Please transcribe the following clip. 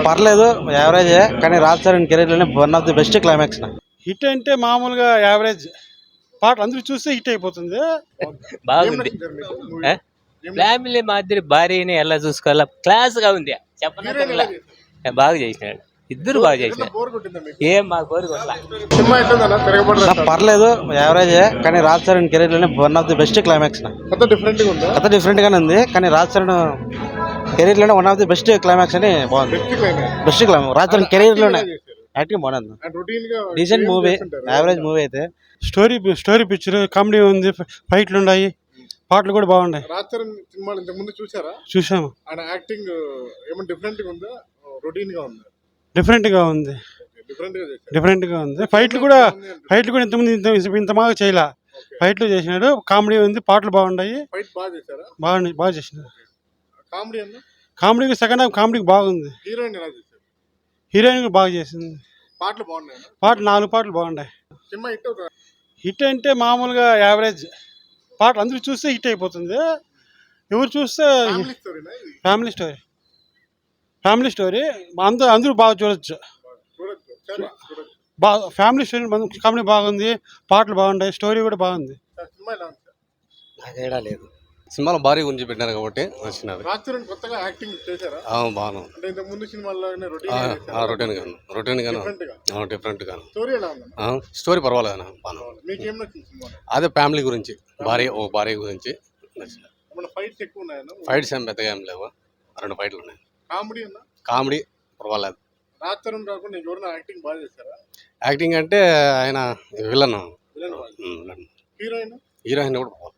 పర్లేదు, యావరేజ్. కానీ రాజ్ చరణ్ కెరీర్ లోనే one of the best climax. Hit అంటే మామూలుగా యావరేజ్ పాటలు అందరూ చూస్తే హిట్ అయిపోతుంది. బాగుంది. ఫ్యామిలీ మాదిరి భార్యని ఎలా చూసుకోవాలా క్లాస్ గా ఉంది. చెప్పనక్కర్లా, బాగా చేసినాడు. ఇద్దరు బాగా చేసినాడు. ఏం మాకు కోరుకోవట్లా. పర్లేదు, యావరేజ్. కానీ రాజ్ చరణ్ కెరీర్ లోనే one of the best climax. కథ డిఫరెంట్ గానే ఉంది, కానీ రాజ్ చరణ్ కెరీర్ లోనే one of the best climax అని బాగుంది. Best climax Raj Charan career లోనే. యాక్టింగ్ బాగుంది. డీసెంట్ మూవీ, యావరేజ్ మూవీ అయితే. స్టోరీ పిక్చర్ కామెడీ ఉంది, ఫైట్లు ఉన్నాయి, పాటలు కూడా బాగున్నాయి. రాజ్ చరణ్ సినిమాలు ఇంతకు ముందు చూసారా? చూసాము. ఆయన యాక్టింగ్ ఏమైనా డిఫరెంట్ గా ఉందా, రొటీన్ గా ఉందా? డిఫరెంట్ గా ఉంది. ఫైట్లు కూడా ఇంతకుముందు ఇంత బాగా చేయలే. ఫైట్లు చేసినాడు, కామెడీ ఉంది, పాటలు బాగున్నాయి. ఫైట్ బాగా చేశారా? బాగా చేసినాడు. కామెడీ అన్న కామెడీకి సెకండ్ హాఫ్ కామెడీకి బాగుంది. హీరోయిన్ ఎలా చేశారు? హీరోయిన్ బాగా చేసింది. పాటలు బాగున్నాయి. 4 పాటలు బాగున్నాయి. సినిమా హిట్ అవుతా? హిట్ అంటే మామూలుగా యావరేజ్. పాటలు అందరూ చూస్తే హిట్ అయిపోతుంది. ఎవరు చూస్తే ఫ్యామిలీ స్టోరీ అందరూ బాగా చూడొచ్చు. ఫ్యామిలీ స్టోరీ కామెడీ బాగుంది, పాటలు బాగున్నాయి, స్టోరీ కూడా బాగుంది. నాకేడా లేదు. సినిమాలో భారీ గురించి పెట్టినారు కాబట్టి వచ్చినారు. రాజ్ చరణ్ కొత్తగా యాక్టింగ్ చేశారా? బాగున్నాను. అంటే ఇంతకు ముందు సినిమాల్లోనే రొటీన్ గాను డిఫరెంట్ గాను. స్టోరీ ఎలా ఉంది? స్టోరీ పర్వాలేదు. మీకేం నచ్చింది సినిమా? అదే ఫ్యామిలీ గురించి, భార్య గురించి నచ్చింది. ఫైట్స్ ఎక్కువ ఉన్నాయన్నా? ఫైట్స్ ఏం పెద్దగా ఏం లేవు, 2 ఫైట్లు ఉన్నాయి. కామెడీ అన్న? కామెడీ పర్వాలేదు. రాజ్ చరణ్ కాకుండా ఎవరైనా యాక్టింగ్ బాగా చేశారా? యాక్టింగ్ అంటే ఆయన విలన్. హీరోయిన్ కూడా పర్వాలేదు.